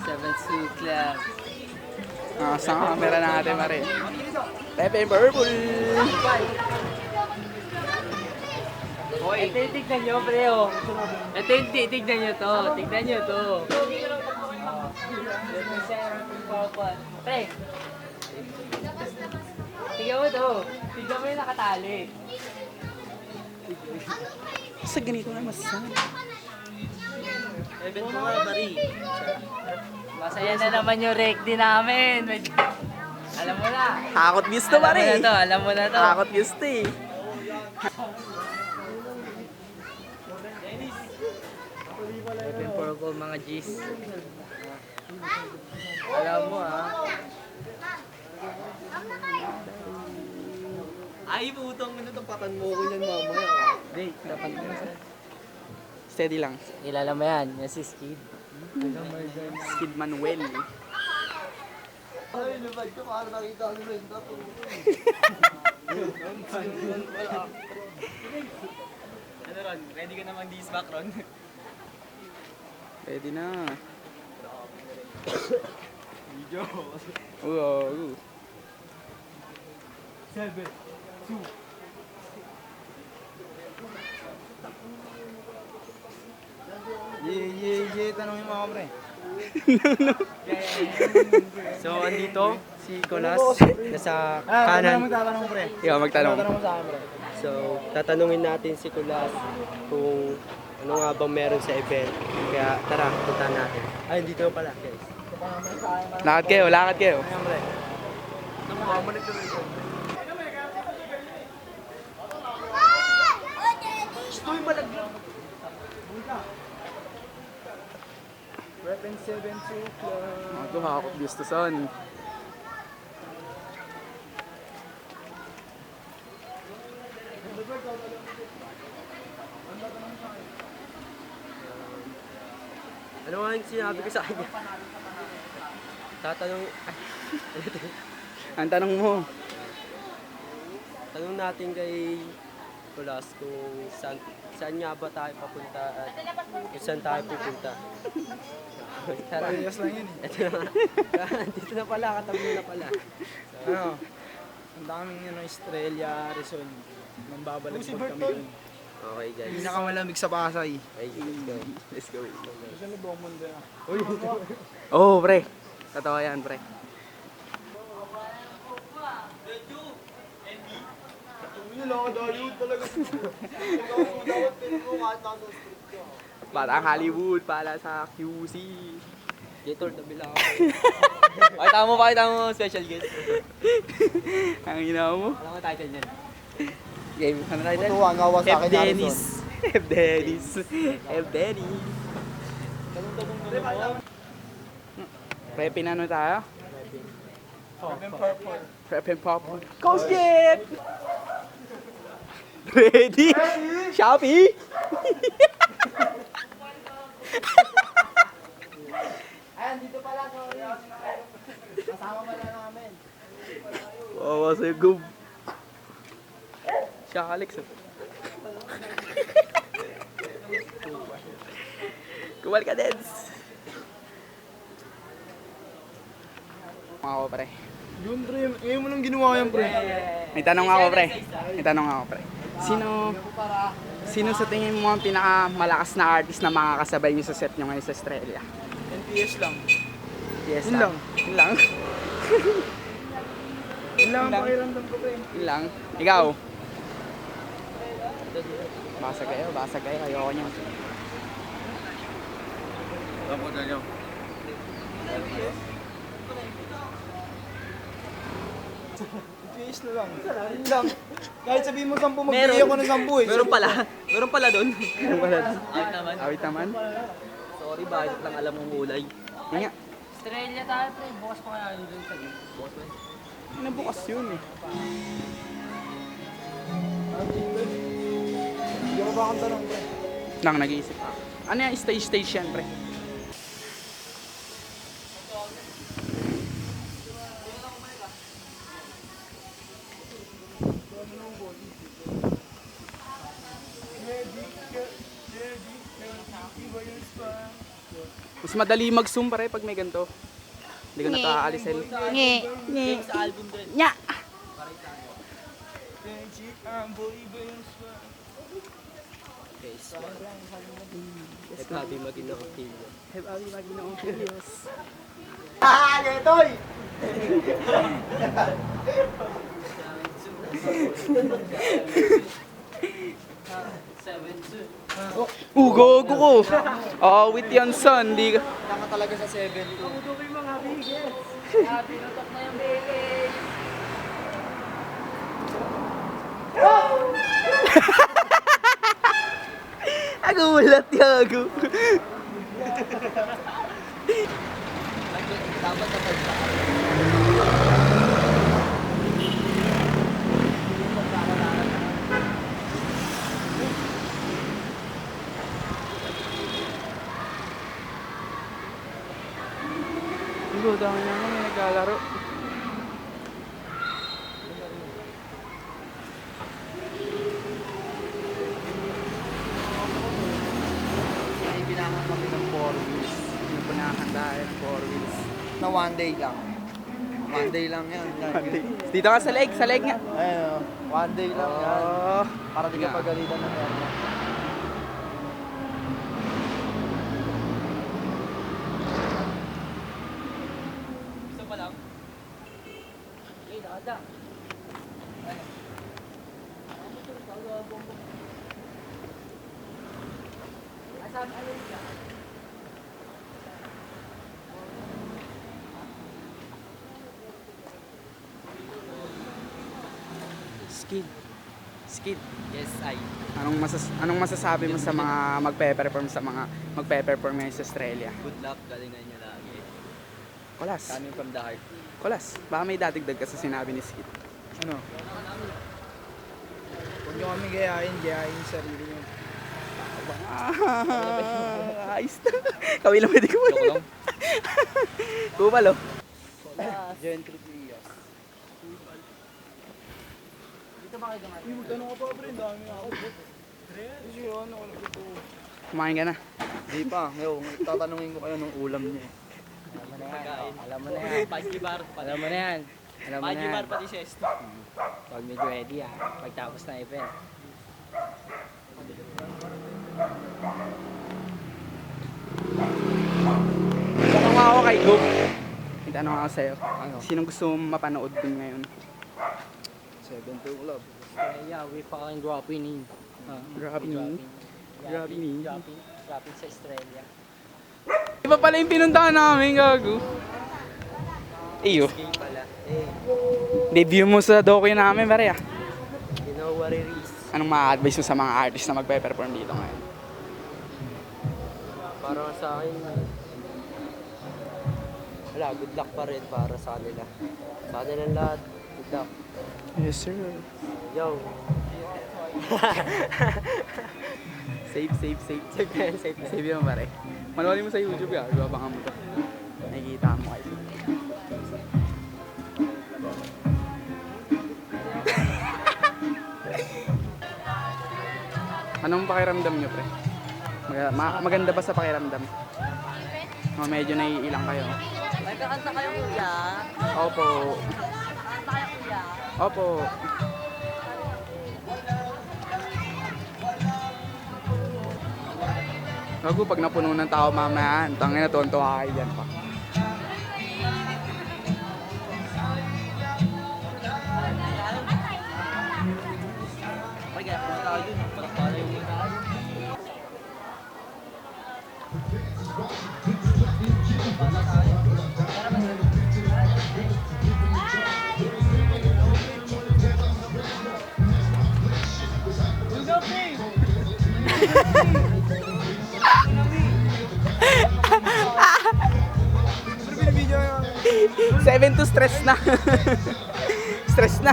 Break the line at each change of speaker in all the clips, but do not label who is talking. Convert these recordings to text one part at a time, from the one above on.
7-2 club.
Sa camera natin, pare. Pepe Purple.
Ito yung tignan nyo, pre, oh. Ito yung tignan nyo to. Tignan nyo to. Pre. Tignan mo to. Tignan mo yung nakatali.
Sa ganito na masama.
Event mo nga, pari. Masaya na naman yung rec din namin. Alam mo na.
Hakot views to, pare.
Alam mo na to.
Hakot views to eh.
Open purple mga G's. Alam mo
Ay, putang ina, tapakan mo ko yan mamaya.
Hindi, dapat mo sa...
Steady lang.
Kilala mo yan, yan si Skid.
Skid Manuel.
Ay, lumad ko, para nakita ko rin.
Ano Ron? Ready ka na mag-disback Ron?
Pwede na.
Video.
Oo.
7, 2. Yeah. Tanongin mo ako, pre. So, andito si Colas. Nasa kanan. Magtatanong, pre.
Ikaw magtanong.
Magtatanong mo sa akin, pre. So, tatanungin natin si Colas kung ano nga bang meron sa event. Kaya, tara, punta natin. Ay, dito pala, guys.
Lakad kayo.
Ayan, pre. Stoy malaglag. Weapon 7-2 club.
Ito, hakot views to, son.
Ano nga yung sinabi ko sa kanya? Tatanong,
Ang tanong mo.
tanong natin kay Colas kung saan nga ba tayo papunta at kung saan tayo pupunta. Tara.
Parehas lang yun
Ito na nga. Dito na pala, katabi na pala.
Ano? Ang daming Estrella, Rizal. Mambabalagpag kami doon.
Okay guys.
Pinakamalamig sa Pasay.
Okay, let's go.
Gusto na buong mundo yan.
Oo, pre. Totoo yan, pre. Batang Hollywood para sa QC.
Gator, tabi lang ako.
Pakita mo special guest.
Ang ina mo.
Alam mo title niyan.
Game. Ano title?
Tuwa, ngawa sa akin,
Dennis. F. Dennis. Pre, pinano tayo? Prep and pop. Coach Jet! Ready? Shopee?
Ayan, dito pala, sorry. Kasama pala namin.
Wawa sa'yo, Gob. Siya, Alex. Kumal ka, Deds. Ako, pre.
Yun, pre. Ngayon mo lang ginawa yan, pre.
May tanong ako, pre. Sino sa tingin mo ang pinakamalakas na artist na makakasabay niyo sa set niyo ngayon sa Estrella?
NPS lang.
Yes,
Yun lang.
Yun lang.
Yun lang ang pakiramdam ko, pre.
Yun lang. Ikaw? Basag kayo. Ayoko niyo.
Ako na nyo.
NPS na lang. Yun lang. Kahit sabihin mo 10, magbigay ako ng 10 eh.
Meron pala doon.
Awit naman.
Sorry, bakit lang alam mong kulay?
Yun nga.
Estrella tayo, pre. Bukas pa kaya yun doon sa game. Bukas pa.
Nabukas yun eh.
Hindi ako ba kang tanong, pre?
Nang nag-iisip ako. Ano yan? Stage yan, pre. Mas madali mag-zoom pare pag may ganito. Hindi ko na ito aalisin.
Nge.
Sa album din.
Nya.
Guys, happy maging Pilyo.
Have Ali Maginoong Pilios. Gago ko. Awit yan son. Di ka.
Tama talaga sa 7.
Pinutok na yung baby.
Agulat gago.
Dapat na pagka.
Dami naman may naglalaro.
May binahan kami ng 4 wheels.
Yung pinakahanda ng 4 wheels.
Na 1 day lang. 1 day lang yan.
Dito ka sa leg nga.
Ayun, 1 day lang yan.
Oh,
Para di ka pagalitan ng yan.
Gusto pa lang? Okay, nakada.
Skid.
Yes, I.
Anong masasabi mo sa mga magpe-perform ngayon sa Australia?
Good luck, galingan nyo lagi.
Kolas.
Coming from the heart.
Kolas. Baka may dadigdag ka sa sinabi ni Skid.
Ano? Huwag nyo kami gayahin yung sarili nyo.
Ayos na. Kami lang pwede ko.
Joke lang.
Kupalo.
Gentry Trios.
Dito ba kayo dumating?
Magtanong ka pa, pre. Dami ako. Kasi ano, wala ko po.
Kumain ka na.
Di pa. Ngayon, tatanungin ko kayo ng ulam niya.
Alam mo na yan. Alam mo na yan. Spicy bar. Alam mo na yan. Alam mo na
Spicy
yan.
bar pati sesto.
Pag medyo ready pagtapos ng event.
Tanong ako kay Goop. May tanong ako sa'yo.
Ano?
Sinong gusto mong mapanood din ngayon?
7 Club.
Yeah, we fucking dropping in.
Grabe ni. Grabe ni.
Dropping sa Australia.
Iba pala yung pinuntahan namin, gago. Iyo.
Game pala. Eh,
Debut mo sa docu namin, pare ah.
you know what it is.
Anong ma-advise mo sa mga artist na magpe-perform dito ngayon?
Para sa akin, wala, good luck pa rin para sa kanila. Sa kanilang lahat, good luck.
Yes, sir.
Yo,
Safe. Save yun, pare. Manuwalin mo sa YouTube, gago. Abangan mo to. Nakikita mo kayo. Anong pakiramdam nyo, pre? Maganda ba sa pakiramdam? Medyo naiilang kayo.
Nagkakanta kayo kuya.
Opo.
Nagkakanta kayo kuya.
Opo. Gago, pag napuno ng tao mamaya, tangin na tuwan-tuwa kayo dyan pa.
Kaya kung tayo yun, pala yung mga tayo.
Pero binibidyo yung
7 to stress na. Stress na.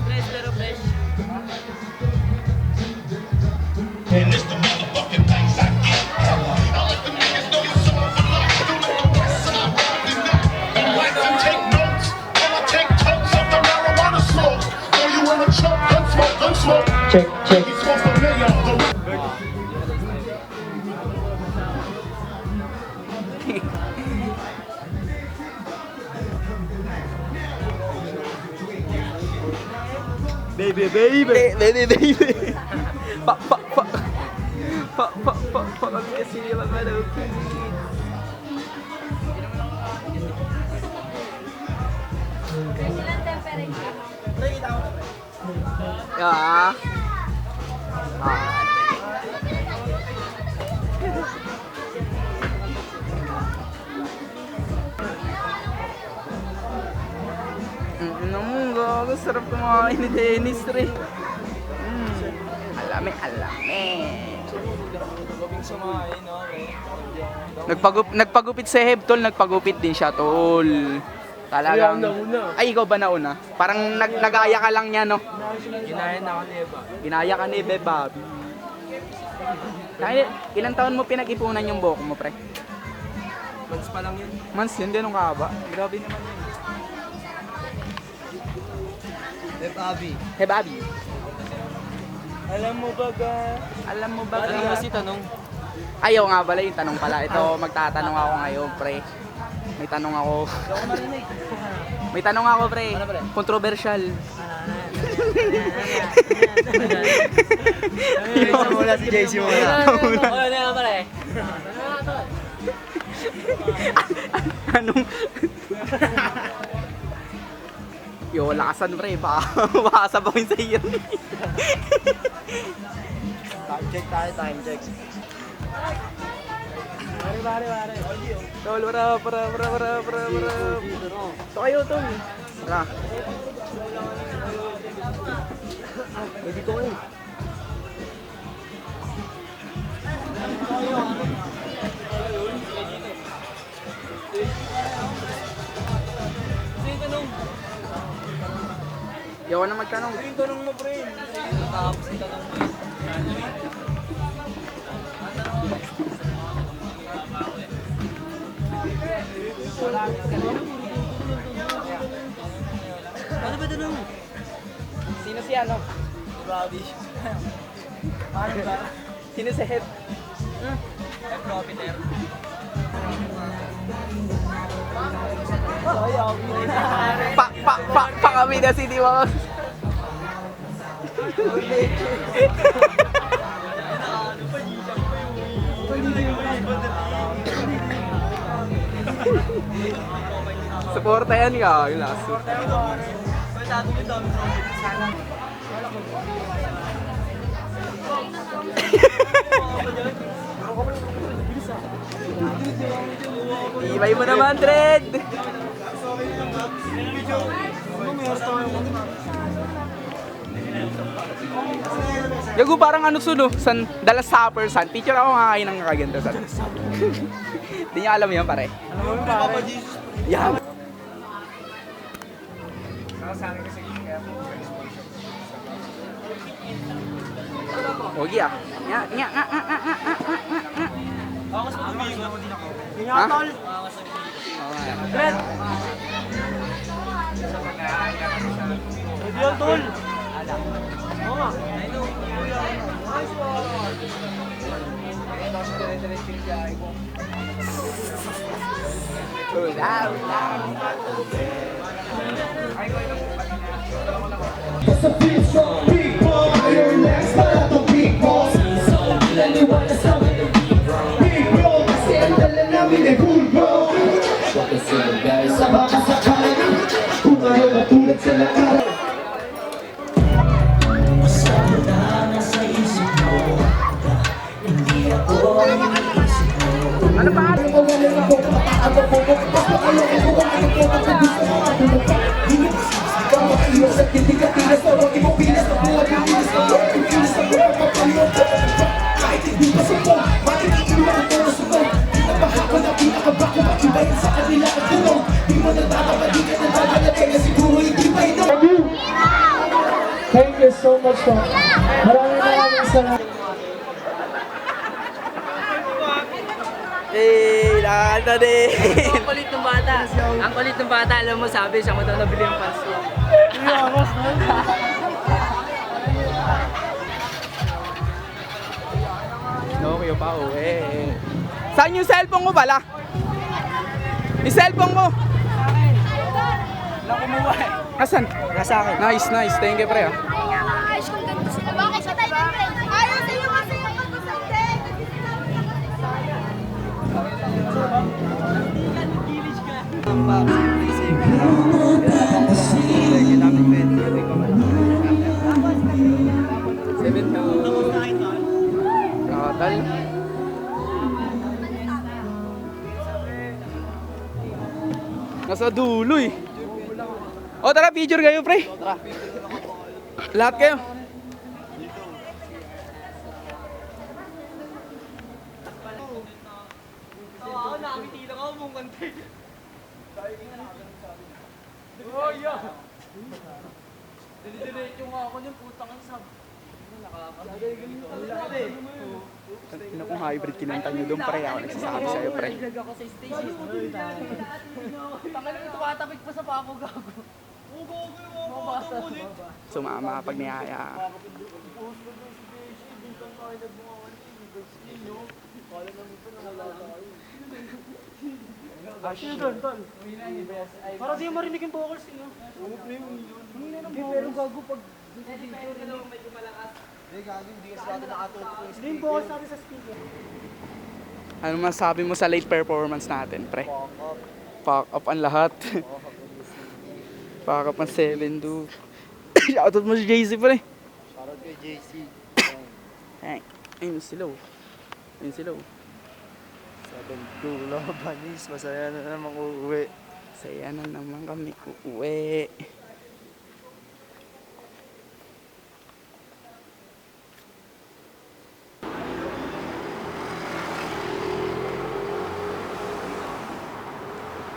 Fresh pero fresh.
And it's the motherfucking things I get. I let them niggas know you're so for life. Do they rest and I'm riding up. And like to take notes. And I take totes of the marijuana smoke. Throw you in a choke, gun smoke. Check. He's supposed to million.
Baby, baby!
Baby, baby. Pa kami kasi mga lupit. Yeah. Ano mo, gago, sarap kumain ni Dennis, Re. Alame.
Gabing sumain, okay.
Nagpagupit si Heb, tol. Nagpagupit din siya, tol. Talagang...
Kaya nauna.
Ay, ikaw ba nauna? Parang nagaya ka lang niya, no?
Ginaya na ako ni Eva.
Ginaya ka ni Beba. Ilang taon mo pinag-ipunan yung buhok mo, pre?
Months pa lang yun.
Months yun, ganun kahaba. Grabe naman yun.
Abi.
Hey, Bobby.
Alam mo ba ga?
Alam mo ba?
Alam mo si tanong.
Ayaw nga pala yung tanong pala. Ito, magtatanong ako ngayon, pre. May tanong ako. May tanong ako, pre. Controversial.
Mula si JC muna.
Ano yan pala eh?
Anong... Yo, lakasan, pre. Baka sabawin sa iyo.
Time check tayo, time check. Pare.
Tol, para. Ito kayo, tol. Tara.
Pwede ko kayo.
Yawa na magtanong.
Yung tanong mo, pre. Tapos yung tanong mo.
Ano ba tanong?
Sino si ano?
Rubbish.
Sino si Head?
Profiter.
Pa kami na si Diwang. Suporta yan ka, yung last. Ibay mo naman, Dred! Yago, parang ano suno, san, Dallas Supper, san. Teacher ako nga kayo ng kaganda, san. Hindi niya alam yan, pare.
Ano mo pare?
Yan. Ogi ah. Nga.
Ako mas pagbigo mo din ako.
Ha?
Brad! Pwede yan, tol! Oo nga.
Sa big strong people, iron legs para itong big boss. Naniwala sa amin ng big bro, kasi ang dala namin ay cool bro. Sa baka sakali, kung ayaw matulad sa lakaran. Masama na nasa isip mo, hindi ako ang iniisip mo.
Ano ba?
Mawalan ako, makaabang mo, basta ayaw ko kumain ko, basta gusto mo ako na pa. Iwas at hindi ka tilas na huwag imong pilas na buwan yung pilas na huwag yung pilas na buwan papaliw kahit hindi pa sa phone makikiiwan ang mga sunod pinabahako na pinakabako makibayan sa kanila at tulong di mo natatama di ka natagala kaya siguro hindi pa ito.
Thank you so much po. Maraming salamat.
Nakakanta din.
Ang kulit ng bata. Ang kulit ng bata, alam mo, sabi siya mo daw nabili yung pasto.
No, kayo pa, Saan yung cellphone mo pala? Yung cellphone mo!
Wala kumuha eh.
Asan?
Nasa akin.
Nice, nice. Thank you, pre.
Bakit sa tayo ng friend? Ayaw sa'yo kasi yung pagpasagday.
Seven to... Total. Nasa dulo eh. O tara, picture kayo, pre. Tara. Lahat kayo. Ano kung hybrid kinanta nyo doon, pre? Ako nagsasabi sa'yo, pre.
Ako sa station. Tangan ito, tumatapik pa sa pako gago.
Sumama pag niyaya.
Para di marinig yung vocals niyo. Pero gago pag... Hindi yung vocals natin sa speaker.
Ano masabi mo sa late performance natin, pre? Pack up ang lahat. Pack up ang 7-2. Shoutout mo si JC, pre.
Shoutout kay JC.
Ay, ayun sila. Ayun sila.
7-2 na panis. Masaya na naman uuwi.
Saya na naman kami uuwi.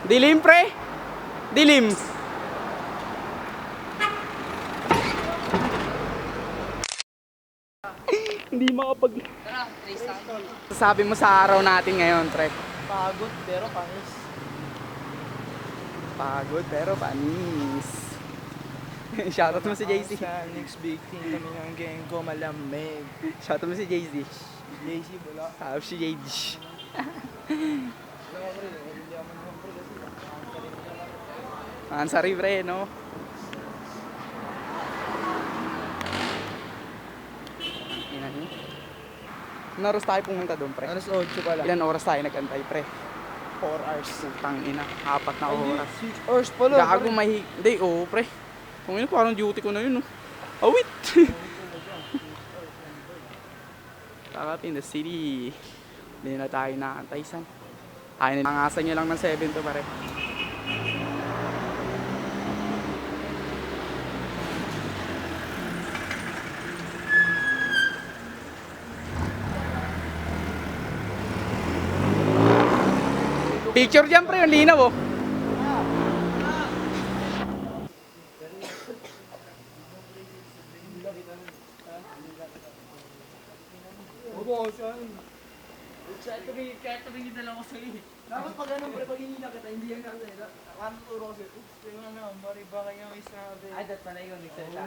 Dilim, pre. Dilim. Hindi makapag...
Tara, trace lang.
Sabi mo sa araw natin ngayon, pre.
Pagod pero panis.
Pagod pero panis. Shoutout mo si JC.
Sa next big thing kami ng gang ko malamig.
Shoutout mo si JC.
JC wala.
Shoutout si JD. Ansari, pre, no? Ilan oras tayo pumunta doon, pre?
Alas 8 pala.
Ilan oras tayo nagantay, pre?
4 hours.
Putang ina, 4 na oras.
6 hours pala.
Gago Hindi, oo, pre. Kung yun, parang duty ko na yun, no? Awit! Takap in the city. Hindi na tayo nakantay, san? Ay, nangasan nyo lang ng 7 to, pare. Picture dyan, pre, yung linaw, oh.
Kaya tumingin na lang ako sa'yo.
Dapat pag ganun pre, pag hinila kita, hindi yan kasi. Ano turo kasi, oops, tingnan na, mari ba kayo may sabi.
Ay, dat pala yung nagsalita.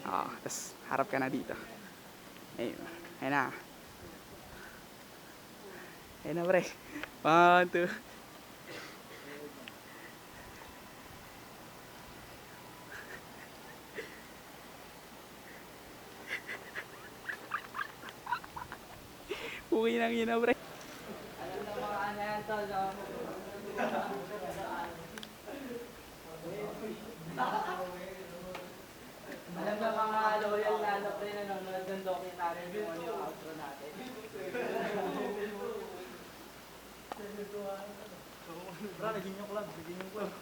Tapos harap ka na dito. Ayun. Ayun na. Ayun na, pre. 1, 2. Uwi nang yun na, pre.
Alam na mga ano yan, tol, no? Alam na mga loyal na ano, pre, nanonood ng documentary kung ano yung outro natin.
Bra, naging yung club, naging yung club.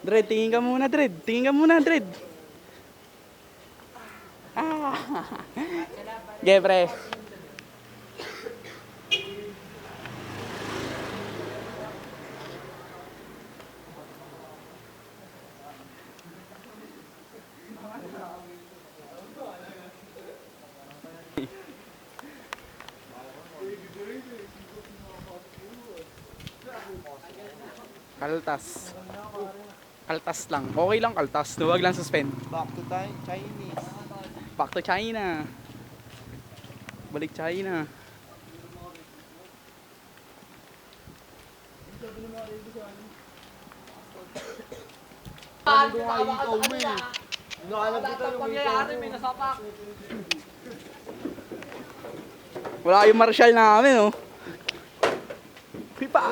Dred, tingin ka muna, Dred. Tingin ka muna, Dred. Ah. Ge, pre. Kaltas. Kaltas lang. Okay lang kaltas. Huwag lang suspend.
Back to Chinese.
Back to China. Balik China. Wala yung marshal namin, oh. Pipa!